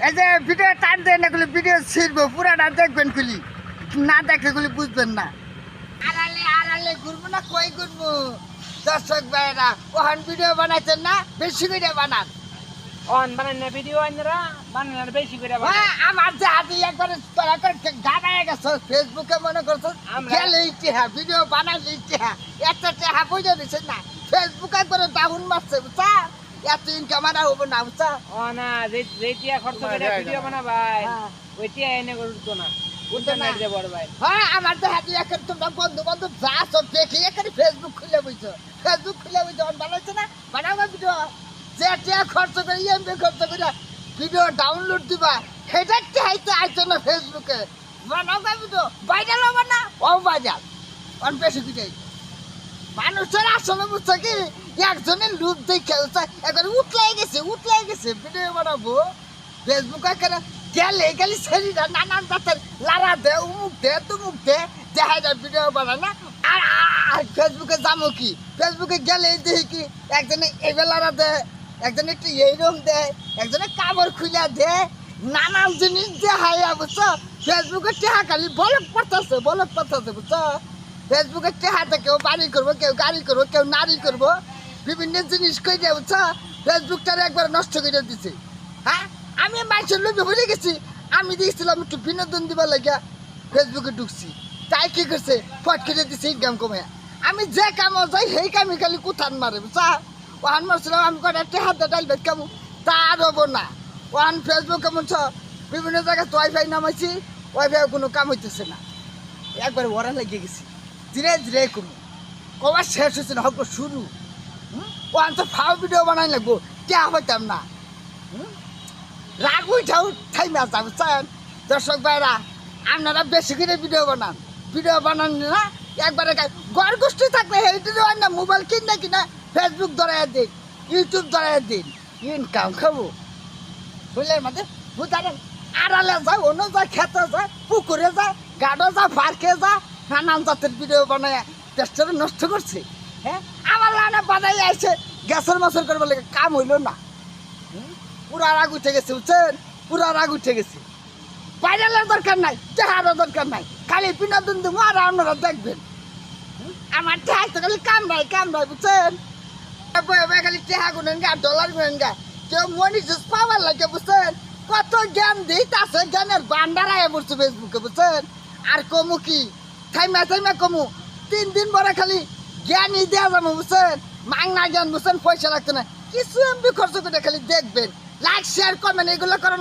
এই যে ভিডিও টান দেন এগুলি ভিডিও ছিড়বো পুরাটা দেখবেন খুলি না দেখে গুলি বুঝবেন না আড়ালে আড়ালে ঘুরবো না কই ঘুরবো দর্শক ভাইরা ওখান ভিডিও বানাইছেন না বেশি করে বানান অন বানান না ভিডিও আইনরা বানান বেশি করে বানান হ্যাঁ আমার যে হাতে একবারে তোরা করে গানায় গেছ ফেসবুকে মনে করছ গেলে ইতিহা ভিডিও বানাইলে ইতিহা একটা টেহা বুঝে দিছে না ফেসবুকে একবারে ডাউন মারছে বুঝছা এত ইনকাম আর হবো না বুঝছা ও না যেটিয়া খরচ করে ভিডিও বানাবাই ওইটিয়া এনে করতো না উঠতে না যে বড় ভাই হ্যাঁ আমার তো হাতে এখন তোমরা বন্ধু বন্ধু যা সব দেখি এখানে ফেসবুক খুলে বইছো ফেসবুক খুলে বইছো বানাইছে না বানাবো ভিডিও যে টিয়া খরচ করে এমবি খরচ করে ভিডিও ডাউনলোড দিবা সেটা চাইতে আইছো না ফেসবুকে বানাবো ভিডিও ভাইরাল হবে না ও ভাইরাল অন বেশি দিকে মানুষের আসলে বুঝছো কি একজনের লুপ দেখে একবার উঠলাই গেছে ভিডিও বানাবো ফেসবুকে কেন গেলে গেলে শরীরে নানান জাতের লারা দে উমুক দে তুমুক দে দেখা যায় ভিডিও বানায় না আর ফেসবুকে যাবো কি ফেসবুকে গেলে দেখি কি একজনে এবেলারা দে একজনে একটু এই রং দে একজনে কাপড় খুলে দে নানান জিনিস দেখাইয়া বুঝছো ফেসবুকে টেহা খালি বলক পড়তেছে বুঝছো ফেসবুকে টেহাতে কেউ বাড়ি করবো কেউ গাড়ি করবো কেউ নারী করবো বিভিন্ন জিনিস কই দিয়ে বুঝছো ফেসবুকটারে একবার নষ্ট করে দিছে হ্যাঁ আমি মানুষের লোভে ভুলে গেছি আমি দিয়েছিলাম একটু বিনোদন দিবার লাগিয়া ফেসবুকে ঢুকছি তাই কি করছে ফট করে দিছে ইনকাম কমে আমি যে কামও যাই সেই কামি খালি কুঠান মারে বুঝছা ওহান মারছিলাম আমি কটা টেহাতে ডাইলবেট কামু তার হবো না ওহান ফেসবুক কেমন বিভিন্ন জায়গায় তো ওয়াইফাই নামাইছি ওয়াইফাই কোনো কাম হইতেছে না একবার ওরা লেগে গেছি ধীরে ধীরে কমু কবার শেষ হচ্ছে না হোক শুরু ওহান তো ফাও ভিডিও বানাই লাগবো টেহা হইতাম না রাগ উঠাও থাইমা যাবো চান দর্শক ভাইরা আপনারা বেশি করে ভিডিও বানান না একবারে ঘর গোষ্ঠী থাকলে হেঁটে না মোবাইল কিনা ফেসবুক ধরাই দিন ইউটিউব ধরাই দিন ইনকাম খাবো বুঝলেন মাঝে বুঝারেন আড়ালে যায় অন্য যায় খেতে যায় পুকুরে যায় গাডো যায় পার্কে যায় নানান জাতের ভিডিও বানায় দেশটা নষ্ট করছে হ্যাঁ আমার লানে বানাই আইছে গ্যাসের মাছের করবার লাগে কাম হইল না পুরা রাগ উঠে গেছে বুঝছেন পুরা রাগ উঠে গেছে ভাইরালের দরকার নাই টেহারও দরকার নাই খালি বিনোদন দেবো আর আপনারা দেখবেন আমার টেহাই তো খালি কাম নাই বুঝছেন খালি টেহা গুনেন গা ডলার গুনেন গা কেউ মনিজুস পাওয়ার লাগে বুঝছেন কত জ্ঞান দিতে আছে জ্ঞানের ভান্ডার আয় পড়ছে ফেসবুকে বুঝছেন আর কমু কি থাইমা কমু 3 দিন পরে খালি জ্ঞানই দেওয়া যাবো বুঝছেন মাংনা জ্ঞান বুঝছেন পয়সা লাগতো না কিছু এমবি খরচ করে খালি দেখবেন লাইক শেয়ার কমেন্ট এগুলো করার